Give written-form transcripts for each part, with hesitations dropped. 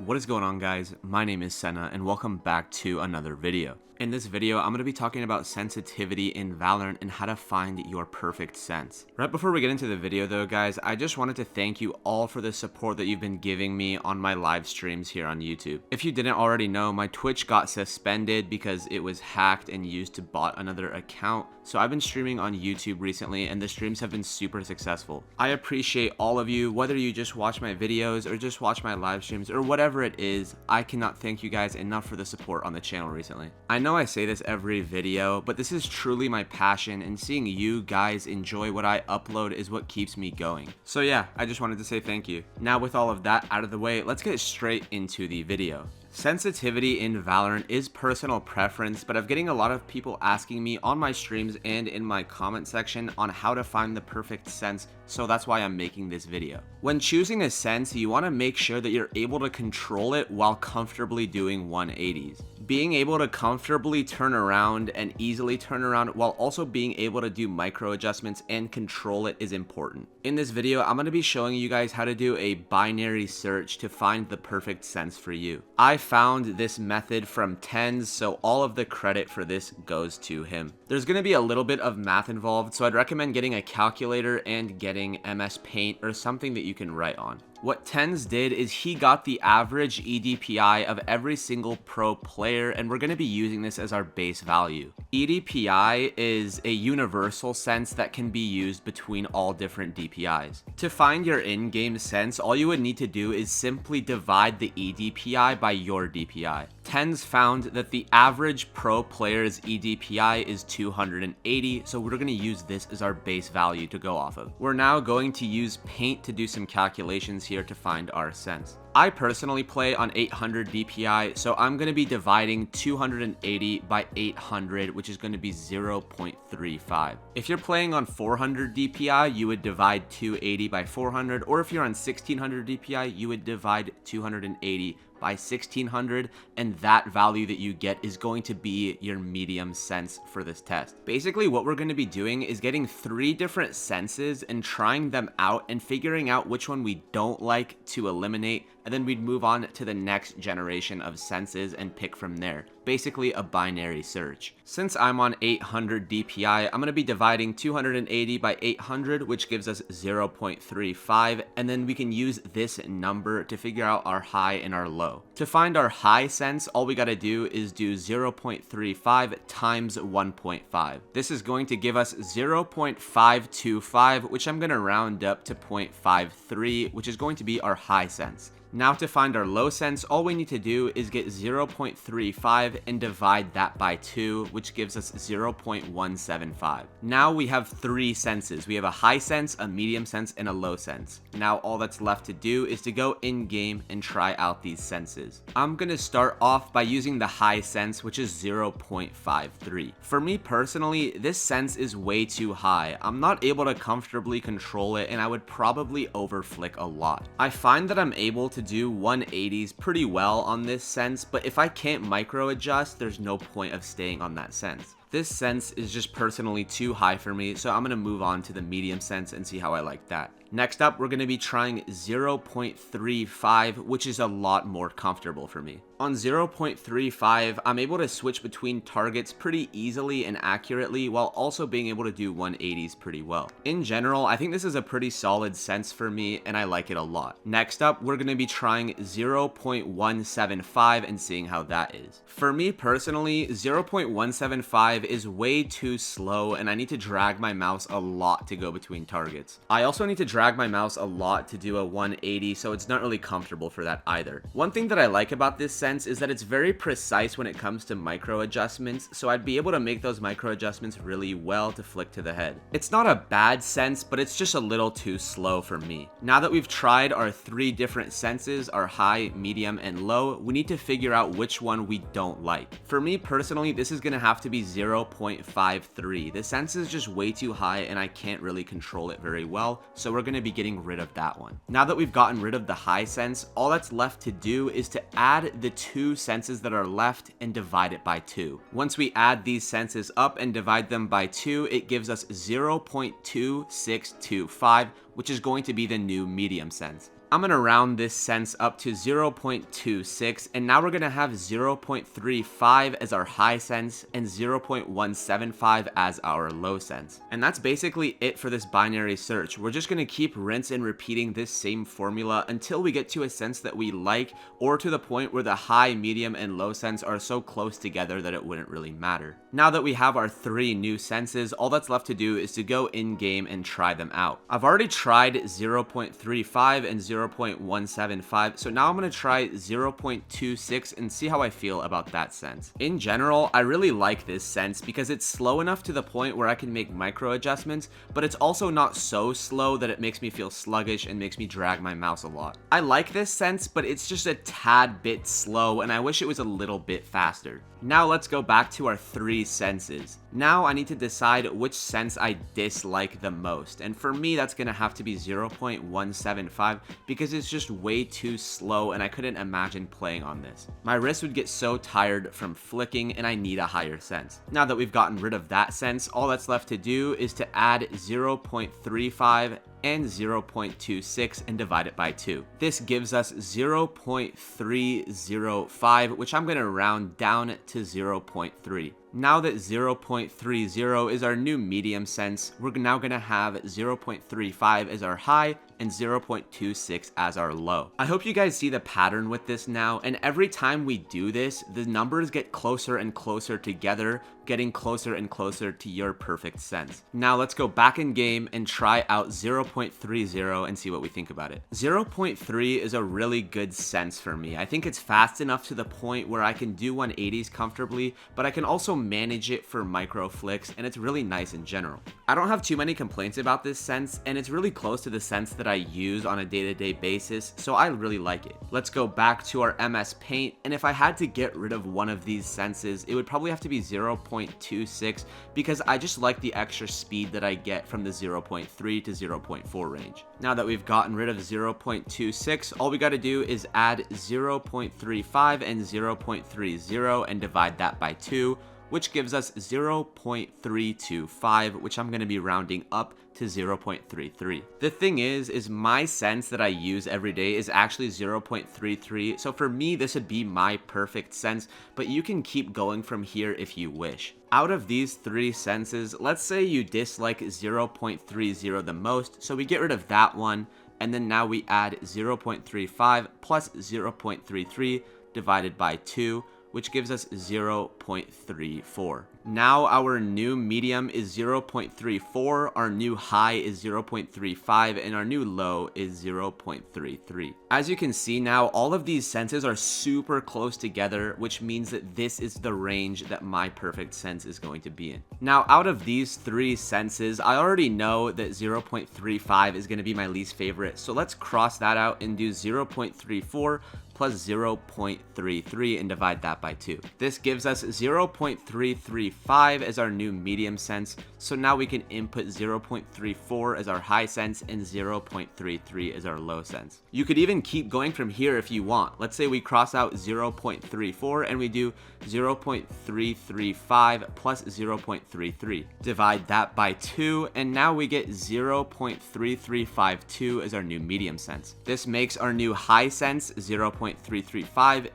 What is going on, guys? My name is Sena and welcome back to another video. In this video, I'm going to be talking about sensitivity in Valorant and how to find your perfect sense. Right before we get into the video though, guys, I just wanted to thank you all for the support that you've been giving me on my live streams here on YouTube. If you didn't already know, my Twitch got suspended because it was hacked and used to bot another account. So I've been streaming on YouTube recently and the streams have been super successful. I appreciate all of you, whether you just watch my videos or just watch my live streams or whatever it is. I cannot thank you guys enough for the support on the channel recently. I know I say this every video, but this is truly my passion, and seeing you guys enjoy what I upload is what keeps me going. So yeah, I just wanted to say thank you. Now with all of that out of the way, let's get straight into the video. Sensitivity in Valorant is personal preference, but I'm getting a lot of people asking me on my streams and in my comment section on how to find the perfect sense, so that's why I'm making this video. When choosing a sense, you want to make sure that you're able to control it while comfortably doing 180s. Being able to comfortably turn around and easily turn around while also being able to do micro adjustments and control it is important. In this video, I'm going to be showing you guys how to do a binary search to find the perfect sense for you. I found this method from Sens, so all of the credit for this goes to him. There's going to be a little bit of math involved, so I'd recommend getting a calculator and getting MS Paint or something that you can write on. What Sens did is he got the average EDPI of every single pro player, and we're going to be using this as our base value. EDPI is a universal sense that can be used between all different DPIs. To find your in-game sense, all you would need to do is simply divide the EDPI by your DPI. Sens found that the average pro player's EDPI is 280, so we're going to use this as our base value to go off of. We're now going to use Paint to do some calculations here to find our sense. I personally play on 800 DPI, so I'm going to be dividing 280 by 800, which is going to be 0.35. If you're playing on 400 DPI, you would divide 280 by 400, or if you're on 1600 DPI, you would divide 280 by 1600, and that value that you get is going to be your medium sense for this test. Basically, what we're going to be doing is getting 3 different senses and trying them out and figuring out which one we don't like to eliminate, and then we'd move on to the next generation of senses and pick from there. Basically a binary search. Since I'm on 800 DPI, I'm going to be dividing 280 by 800, which gives us 0.35, and then we can use this number to figure out our high and our low. To find our high sense, all we got to do is do 0.35 times 1.5. This is going to give us 0.525, which I'm going to round up to 0.53, which is going to be our high sense. Now to find our low sense, all we need to do is get 0.35 and divide that by 2, which gives us 0.175. Now we have 3 senses. We have a high sense, a medium sense, and a low sense. Now all that's left to do is to go in game and try out these senses. I'm going to start off by using the high sense, which is 0.53. For me personally, this sense is way too high. I'm not able to comfortably control it, and I would probably overflick a lot. I find that I'm able to do 180s pretty well on this sense, but if I can't micro adjust, there's no point of staying on that sense. This sense is just personally too high for me, so I'm going to move on to the medium sense and see how I like that. Next up, we're going to be trying 0.35, which is a lot more comfortable for me. On 0.35, I'm able to switch between targets pretty easily and accurately while also being able to do 180s pretty well. In general, I think this is a pretty solid sense for me and I like it a lot. Next up, we're going to be trying 0.175 and seeing how that is. For me personally, 0.175 is way too slow and I need to drag my mouse a lot to go between targets. I also need to drag my mouse a lot to do a 180, so it's not really comfortable for that either. One thing that I like about this sense is that it's very precise when it comes to micro adjustments, so I'd be able to make those micro adjustments really well to flick to the head. It's not a bad sense, but it's just a little too slow for me. Now that we've tried our 3 different senses, our high, medium, and low, we need to figure out which one we don't like. For me personally, this is going to have to be 0.53. The sense is just way too high and I can't really control it very well, so we're going to be getting rid of that one. Now that we've gotten rid of the high sense, all that's left to do is to add the 2 senses that are left and divide it by 2. Once we add these senses up and divide them by 2, it gives us 0.2625, which is going to be the new medium sense. I'm going to round this sense up to 0.26, and now we're going to have 0.35 as our high sense and 0.175 as our low sense. And that's basically it for this binary search. We're just going to keep rinse and repeating this same formula until we get to a sense that we like, or to the point where the high, medium, and low sense are so close together that it wouldn't really matter. Now that we have our 3 new senses, all that's left to do is to go in game and try them out. I've already tried 0.35 and 0.175, so now I'm going to try 0.26 and see how I feel about that sense. In general, I really like this sense because it's slow enough to the point where I can make micro adjustments, but it's also not so slow that it makes me feel sluggish and makes me drag my mouse a lot. I like this sense, but it's just a tad bit slow, and I wish it was a little bit faster. Now let's go back to our 3 senses. Now I need to decide which sense I dislike the most, and for me that's going to have to be 0.175 because it's just way too slow and I couldn't imagine playing on this. My wrist would get so tired from flicking and I need a higher sense. Now that we've gotten rid of that sense, all that's left to do is to add 0.35 and 0.26 and divide it by 2. This gives us 0.305, which I'm going to round down to 0.3. Now that 0.30 is our new medium sense, we're now going to have 0.35 as our high and 0.26 as our low. I hope you guys see the pattern with this now, and every time we do this, the numbers get closer and closer together, getting closer and closer to your perfect sense. Now let's go back in game and try out 0.30 and see what we think about it. 0.3 is a really good sense for me. I think it's fast enough to the point where I can do 180s comfortably, but I can also manage it for micro flicks, and it's really nice in general. I don't have too many complaints about this sense, and it's really close to the sense that I use on a day-to-day basis, so I really like it. Let's go back to our MS Paint, and if I had to get rid of one of these senses, it would probably have to be 0.26 because I just like the extra speed that I get from the 0.3 to 0.4 range. Now that we've gotten rid of 0.26, all we got to do is add 0.35 and 0.30 and divide that by 2, which gives us 0.325, which I'm going to be rounding up to 0.33. The thing is my sense that I use every day is actually 0.33, so for me this would be my perfect sense, but you can keep going from here if you wish. Out of these 3 senses, let's say you dislike 0.30 the most, so we get rid of that one, and then now we add 0.35 plus 0.33 divided by 2, which gives us 0.34. Now our new medium is 0.34, our new high is 0.35, and our new low is 0.33. As you can see now, all of these senses are super close together, which means that this is the range that my perfect sense is going to be in. Now, out of these 3 senses, I already know that 0.35 is going to be my least favorite, so let's cross that out and do 0.34 plus 0.33 and divide that by 2. This gives us 0.335 as our new medium sense, so now we can input 0.34 as our high sense and 0.33 as our low sense. You could even keep going from here if you want. Let's say we cross out 0.34 and we do 0.335 plus 0.33. Divide that by 2, and now we get 0.3352 as our new medium sense. This makes our new high sense 0.335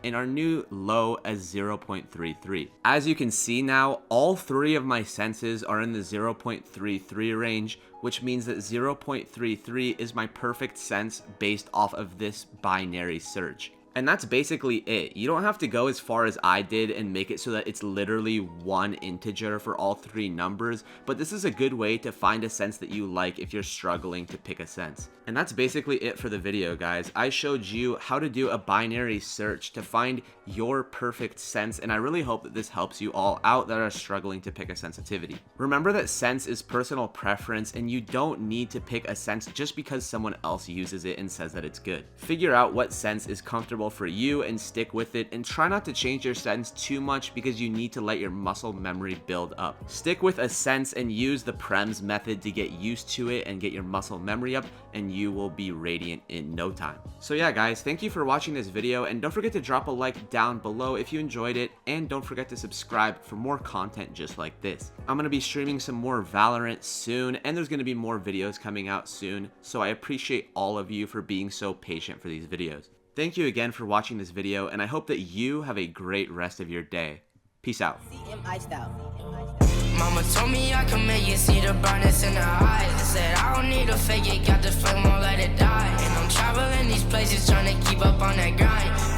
and our new low as 0.33. As you can see now, all 3 of my senses are in the 0.33 range, which means that 0.33 is my perfect sense based off of this binary search. And that's basically it. You don't have to go as far as I did and make it so that it's literally one integer for all 3 numbers, but this is a good way to find a sense that you like if you're struggling to pick a sense. And that's basically it for the video, guys. I showed you how to do a binary search to find your perfect sense, and I really hope that this helps you all out that are struggling to pick a sensitivity. Remember that sense is personal preference, and you don't need to pick a sense just because someone else uses it and says that it's good. Figure out what sense is comfortable comfortable for you and stick with it, and try not to change your Sens too much because you need to let your muscle memory build up. Stick with a Sens and use the Prems method to get used to it and get your muscle memory up, and you will be radiant in no time. So yeah guys, thank you for watching this video, and don't forget to drop a like down below if you enjoyed it, and don't forget to subscribe for more content just like this. I'm going to be streaming some more Valorant soon, and there's going to be more videos coming out soon, so I appreciate all of you for being so patient for these videos. Thank you again for watching this video, and I hope that you have a great rest of your day. Peace out. Mama told me I can make it, see the brightness in her eyes. Said I don't need to fake it, got the flame, won't let it die. And I'm traveling these places, trying to keep up on that grind.